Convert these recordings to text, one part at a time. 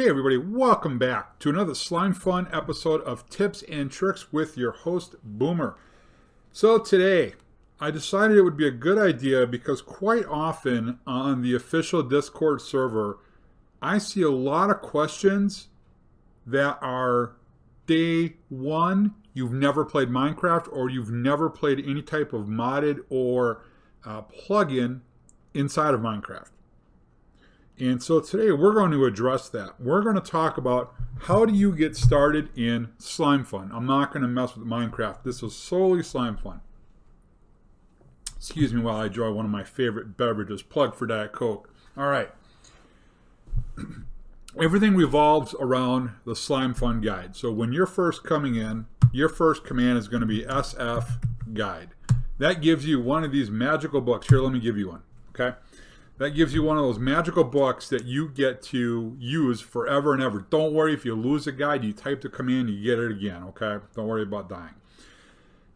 Hey everybody, welcome back to another Slimefun episode of Tips and Tricks with your host, Boomer. So today, I decided it would be a good idea because quite often on the official Discord server, I see a lot of questions that are day one, you've never played Minecraft or you've never played any type of modded or plugin inside of Minecraft. And so today we're going to address that. We're going to talk about how do you get started in Slimefun. I'm not going to mess with Minecraft. This is solely Slimefun. Excuse me while I enjoy one of my favorite beverages. Plug for Diet Coke. All right. Everything revolves around the Slimefun guide. So when you're first coming in, your first command is going to be SF guide. That gives you one of these magical books. Here, let me give you one. Okay. That gives you one of those magical books that you get to use forever and ever. Don't worry if you lose a guide, you type the command, you get it again, okay? Don't worry about dying.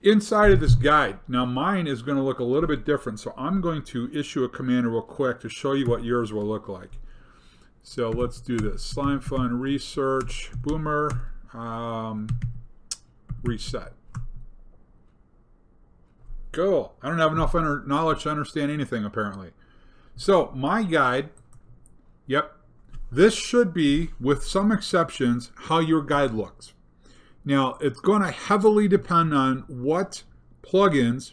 Inside of this guide, now mine is going to look a little bit different, so I'm going to issue a command real quick to show you what yours will look like. So let's do this. Slimefun research, Boomer, reset. Cool. I don't have enough knowledge to understand anything, apparently. So my guide, yep, this should be, with some exceptions, how your guide looks. Now, it's going to heavily depend on what plugins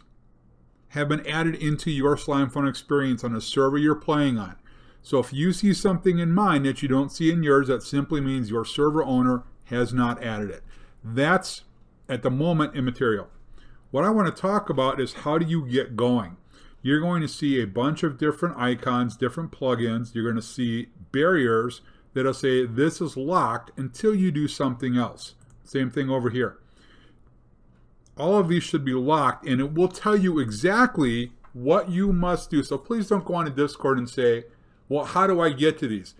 have been added into your Slimefun experience on the server you're playing on. So if you see something in mine that you don't see in yours, that simply means your server owner has not added it. That's, at the moment, immaterial. What I want to talk about is how do you get going. You're going to see a bunch of different icons, different plugins. You're going to see barriers that'll say this is locked until you do something else. Same thing over here. All of these should be locked, and it will tell you exactly what you must do. So please don't go on to Discord and say, well, how do I get to these?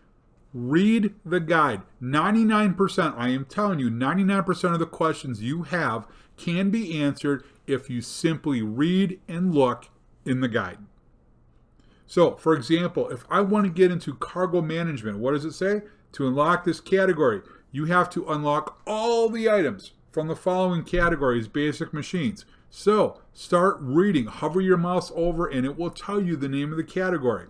Read the guide. 99%, I am telling you, 99% of the questions you have can be answered if you simply read and look in the guide. So, for example, if I want to get into cargo management, what does it say? To unlock this category, you have to unlock all the items from the following categories, basic machines. So, start reading. Hover your mouse over and it will tell you the name of the category.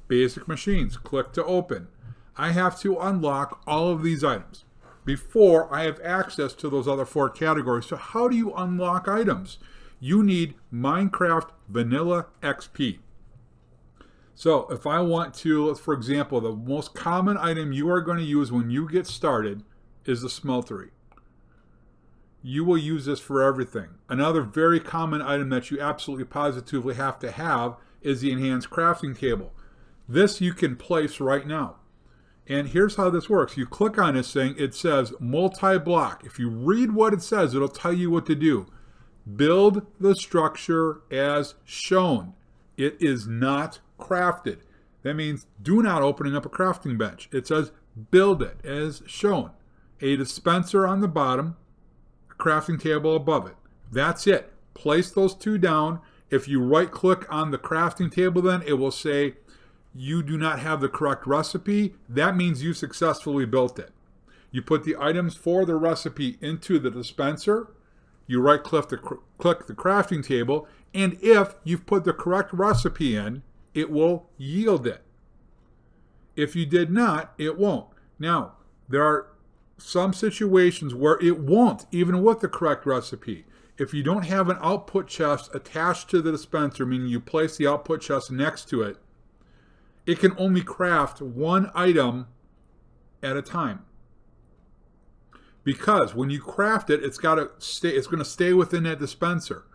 Basic machines. Click to open. I have to unlock all of these items before I have access to those other 4 categories. So, how do you unlock items? You need Minecraft Vanilla XP. So if I want to, for example, the most common item you are going to use when you get started is the smeltery. You will use this for everything. Another very common item that you absolutely positively have to have is the enhanced crafting table. This you can place right now. And here's how this works. You click on this thing, it says multi-block. If you read what it says, it'll tell you what to do. Build the structure as shown. It is not crafted. That means do not opening up a crafting bench. It says build it as shown. A dispenser on the bottom, a crafting table above it. That's it. Place those 2 down. If you right click on the crafting table, then it will say you do not have the correct recipe. That means you successfully built it. You put the items for the recipe into the dispenser. You right click the crafting table, and if you've put the correct recipe in, it will yield it. If you did not, it won't. Now, there are some situations where it won't, even with the correct recipe. If you don't have an output chest attached to the dispenser, meaning you place the output chest next to it, it can only craft 1 item at a time. Because when you craft it, it's going to stay within that dispenser.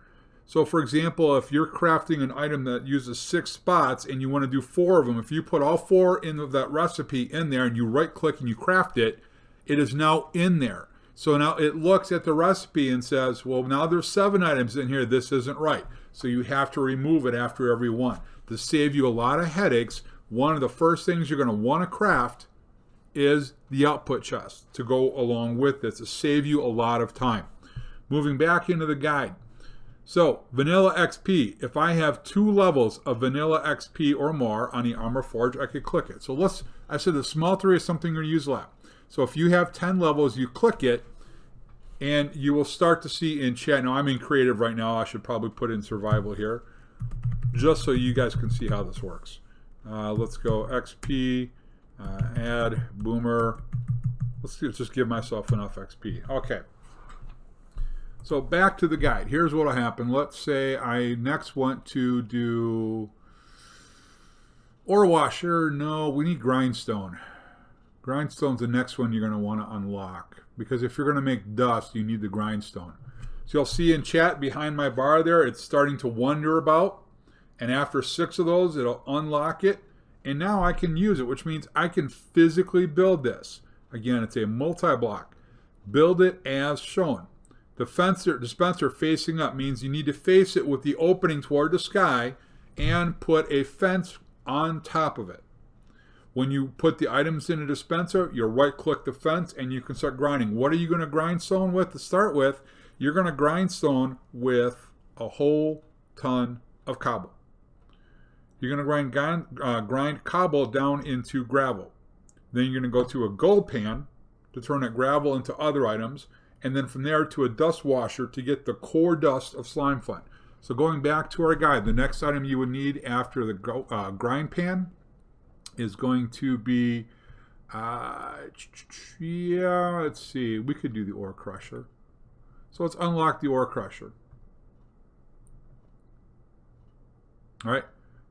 So for example, if you're crafting an item that uses 6 spots and you want to do 4 of them, if you put all 4 in that recipe in there and you right click and you craft it, it is now in there. So now it looks at the recipe and says, well, now there's 7 items in here, this isn't right. So you have to remove it after every one. To save you a lot of headaches, one of the first things you're going to want to craft is the output chest to go along with this to save you a lot of time. Moving back into the guide. So, Vanilla XP, if I have 2 levels of Vanilla XP or more on the Armor Forge, I could click it. So I said the smeltery is something you're going to use a lot. So if you have 10 levels, you click it, and you will start to see in chat. Now I'm in creative right now. I should probably put in survival here, just so you guys can see how this works. Let's go XP, add boomer. Let's just give myself enough XP. Okay. So back to the guide. Here's what will happen. Let's say I next want to do ore washer. No, we need grindstone. Grindstone's the next one you're going to want to unlock, because if you're going to make dust, you need the grindstone. So you'll see in chat behind my bar there, it's starting to wonder about. And after 6 of those, it'll unlock it. And now I can use it, which means I can physically build this. Again, it's a multi-block. Build it as shown. The dispenser facing up means you need to face it with the opening toward the sky and put a fence on top of it. When you put the items in a dispenser, you right-click the fence and you can start grinding. What are you going to grindstone with to start with? You're going to grindstone with a whole ton of cobble. You're going to grind cobble down into gravel. Then you're going to go to a gold pan to turn that gravel into other items. And then from there to a dust washer to get the core dust of Slimefun. So going back to our guide, the next item you would need after the grind pan is going to be, yeah, let's see, we could do the ore crusher. So let's unlock the ore crusher. All right,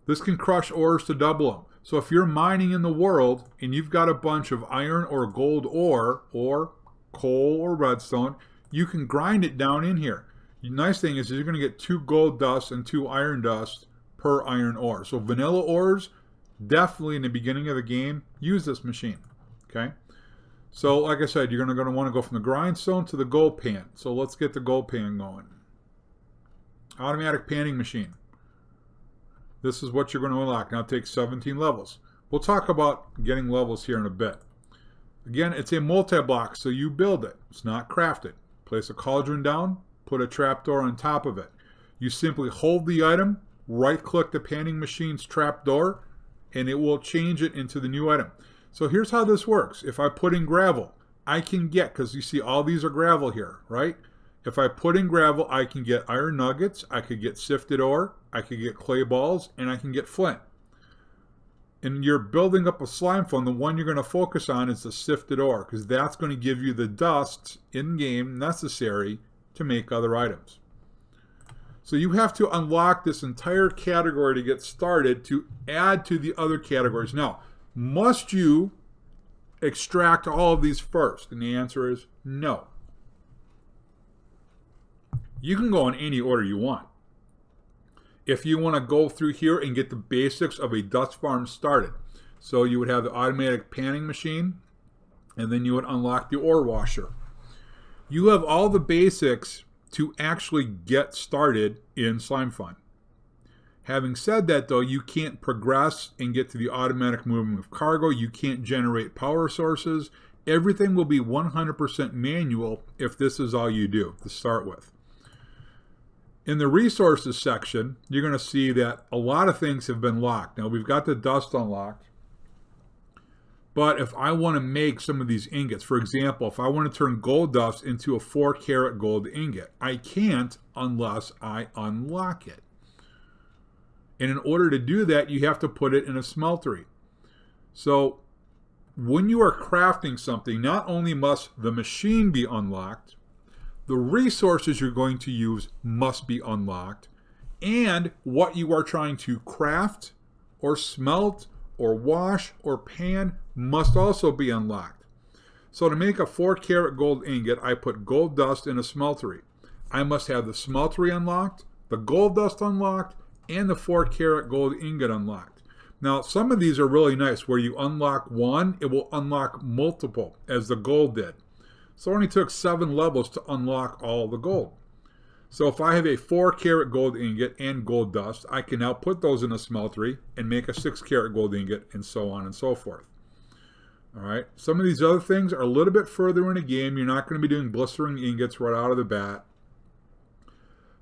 this can crush ores to double them. So if you're mining in the world and you've got a bunch of iron or gold ore or coal or redstone, you can grind it down in here. The nice thing is you're going to get 2 gold dust and 2 iron dust per iron ore. So vanilla ores, definitely in the beginning of the game, use this machine. Okay. So like I said, you're going to want to go from the grindstone to the gold pan. So let's get the gold pan going. Automatic panning machine. This is what you're going to unlock. Now it takes 17 levels. We'll talk about getting levels here in a bit. Again, it's a multi-block, so you build it. It's not crafted. Place a cauldron down, put a trapdoor on top of it. You simply hold the item, right-click the panning machine's trapdoor, and it will change it into the new item. So here's how this works. If I put in gravel, I can get, because you see all these are gravel here, right? If I put in gravel, I can get iron nuggets, I could get sifted ore, I could get clay balls, and I can get flint. And you're building up a Slimefun, the one you're going to focus on is the sifted ore, because that's going to give you the dust in-game necessary to make other items. So you have to unlock this entire category to get started to add to the other categories. Now, must you extract all of these first? And the answer is no. You can go in any order you want. If you want to go through here and get the basics of a dust farm started. So you would have the automatic panning machine, and then you would unlock the ore washer. You have all the basics to actually get started in Slimefun. Having said that, though, you can't progress and get to the automatic movement of cargo. You can't generate power sources. Everything will be 100% manual if this is all you do to start with. In the resources section, you're going to see that a lot of things have been locked. Now, we've got the dust unlocked. But if I want to make some of these ingots, for example, if I want to turn gold dust into a 4-carat gold ingot, I can't unless I unlock it. And in order to do that, you have to put it in a smeltery. So when you are crafting something, not only must the machine be unlocked, the resources you're going to use must be unlocked, and what you are trying to craft or smelt or wash or pan must also be unlocked. So to make a 4-carat gold ingot, I put gold dust in a smeltery. I must have the smeltery unlocked, the gold dust unlocked, and the 4-carat gold ingot unlocked. Now, some of these are really nice. Where you unlock one, it will unlock multiple, as the gold did. So it only took 7 levels to unlock all the gold. So if I have a 4-carat gold ingot and gold dust, I can now put those in a smeltery and make a 6-carat gold ingot, and so on and so forth. All right. Some of these other things are a little bit further in the game. You're not going to be doing blistering ingots right out of the bat.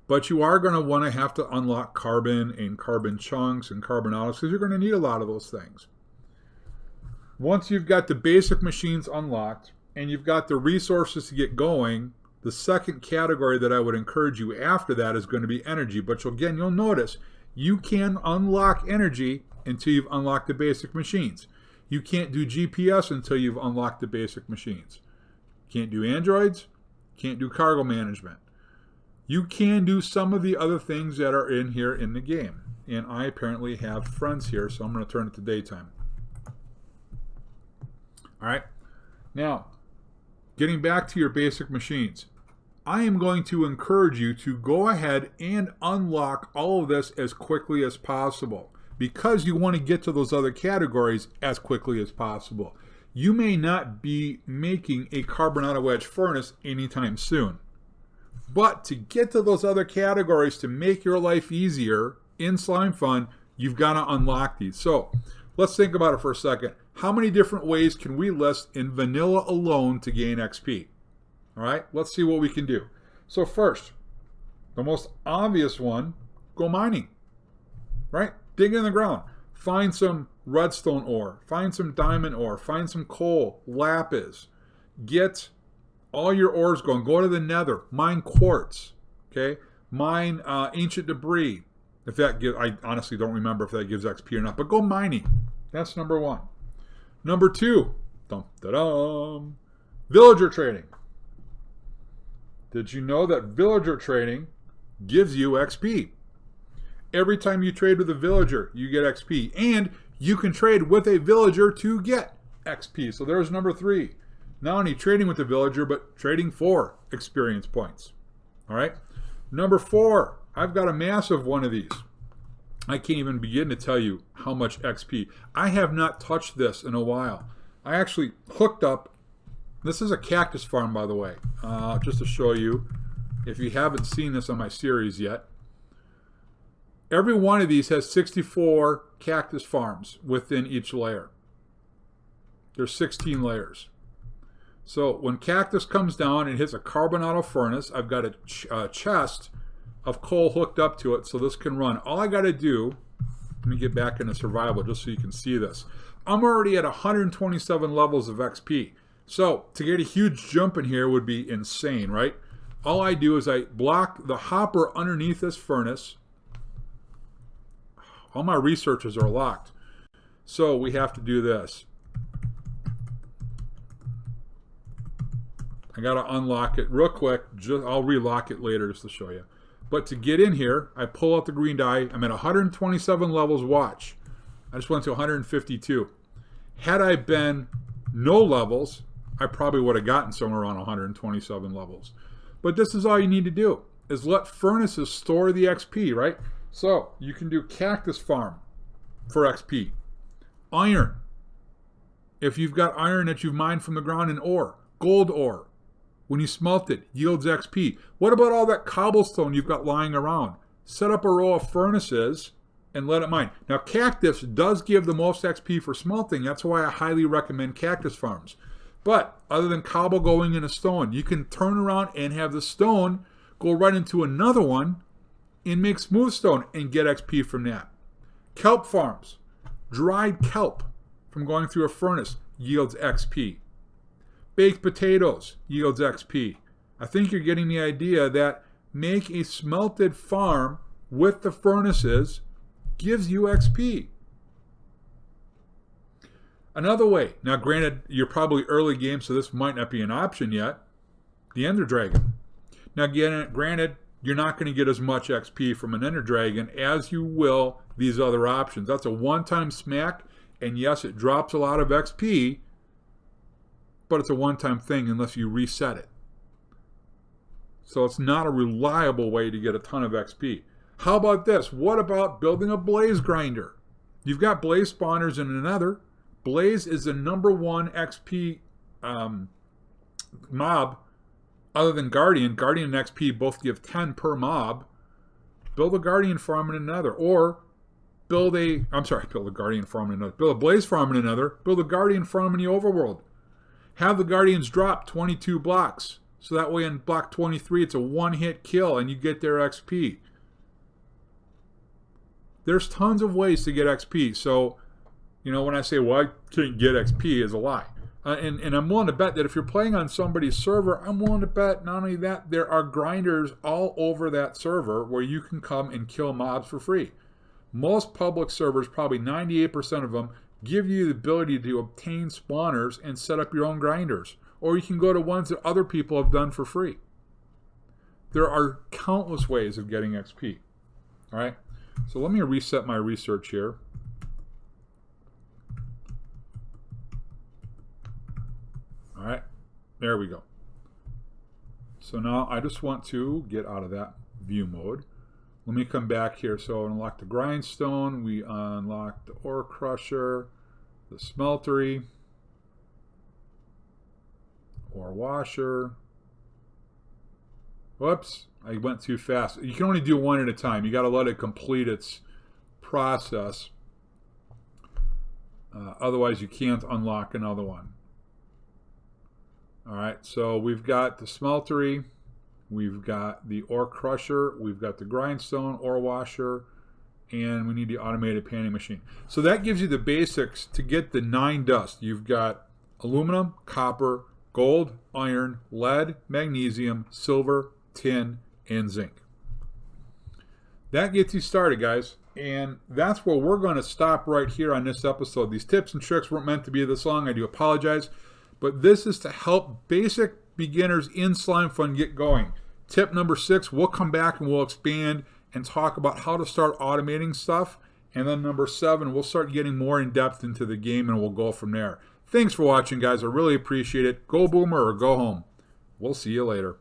But you are going to want to have to unlock carbon and carbon chunks and carbon atoms, because you're going to need a lot of those things. Once you've got the basic machines unlocked and you've got the resources to get going, the second category that I would encourage you after that is going to be energy. But again, you'll notice you can unlock energy until you've unlocked the basic machines. You can't do GPS until you've unlocked the basic machines. Can't do androids, can't do cargo management. You can do some of the other things that are in here in the game. And I apparently have friends here, so I'm going to turn it to daytime. All right. Now, getting back to your basic machines, I am going to encourage you to go ahead and unlock all of this as quickly as possible because you want to get to those other categories as quickly as possible. You may not be making a carbon wedge furnace anytime soon. But to get to those other categories to make your life easier in Slimefun, you've got to unlock these. So let's think about it for a second. How many different ways can we list in vanilla alone to gain XP? All right, let's see what we can do. So first, the most obvious one, go mining, right? Dig in the ground. Find some redstone ore. Find some diamond ore. Find some coal, lapis. Get all your ores going. Go to the nether. Mine quartz, okay? Mine ancient debris. If that gives, I honestly don't remember if that gives XP or not, but go mining. That's number one. Number two, villager trading. Did you know that villager trading gives you XP? Every time you trade with a villager, you get XP. And you can trade with a villager to get XP. So there's number three. Not only trading with the villager, but trading for experience points. All right. Number four, I've got a massive one of these. I can't even begin to tell you how much XP. I have not touched this in a while. I actually hooked up. This is a cactus farm, by the way, just to show you, if you haven't seen this on my series yet. Every one of these has 64 cactus farms within each layer. There's 16 layers. So when cactus comes down and hits a carbon furnace, I've got a chest of coal hooked up to it so this can run. All I got to do, let me get back into survival just so you can see this. I'm already at 127 levels of XP. So to get a huge jump in here would be insane, right? All I do is I block the hopper underneath this furnace. All my researches are locked. So we have to do this. I got to unlock it real quick. I'll relock it later just to show you. But to get in here, I pull out the green die. I'm at 127 levels. Watch. I just went to 152. Had I been no levels, I probably would have gotten somewhere around 127 levels. But this is all you need to do, is let furnaces store the XP, right? So you can do cactus farm for XP. Iron. If you've got iron that you've mined from the ground in ore. Gold ore. When you smelt it, yields XP. What about all that cobblestone you've got lying around? Set up a row of furnaces and let it mine. Now, cactus does give the most XP for smelting. That's why I highly recommend cactus farms. But other than cobble going into stone, you can turn around and have the stone go right into another one and make smooth stone and get XP from that. Kelp farms. Dried kelp from going through a furnace yields XP. Baked potatoes yields XP. I think you're getting the idea that make a smelted farm with the furnaces gives you XP. Another way, now granted, you're probably early game, so this might not be an option yet, the Ender Dragon. Now granted, you're not going to get as much XP from an Ender Dragon as you will these other options. That's a one-time smack, and yes, it drops a lot of XP, but it's a one-time thing unless you reset it. So it's not a reliable way to get a ton of XP. How about this? What about building a blaze grinder? You've got blaze spawners in another. Blaze is the #1 XP mob other than Guardian. Guardian and XP both give 10 per mob. Build a Guardian farm in another. Or build a Guardian farm in another. Build a Blaze farm in another. Build a Guardian farm in the overworld. Have the Guardians drop 22 blocks. So that way in block 23 it's a one-hit kill and you get their XP. There's tons of ways to get XP. So You know, when I say, well, I can't get XP, is a lie. And I'm willing to bet that if you're playing on somebody's server, I'm willing to bet not only that, there are grinders all over that server where you can come and kill mobs for free. Most public servers, probably 98% of them, give you the ability to obtain spawners and set up your own grinders. Or you can go to ones that other people have done for free. There are countless ways of getting XP. All right, so let me reset my research here. All right, there we go. So now I just want to get out of that view mode. Let me come back here. So unlock the grindstone. We unlock the ore crusher, the smeltery, ore washer. Whoops, I went too fast. You can only do one at a time. You got to let it complete its process. Otherwise, you can't unlock another one. All right, so we've got the smeltery, we've got the ore crusher, we've got the grindstone, ore washer, and we need the automated panning machine. So that gives you the basics to get the 9 dust. You've got aluminum, copper, gold, iron, lead, magnesium, silver, tin, and zinc. That gets you started, guys. And that's where we're going to stop right here on this episode. These tips and tricks weren't meant to be this long. I do apologize. But this is to help basic beginners in Slimefun get going. Tip number 6, we'll come back and we'll expand and talk about how to start automating stuff. And then number 7, we'll start getting more in depth into the game and we'll go from there. Thanks for watching, guys. I really appreciate it. Go Boomer or go home. We'll see you later.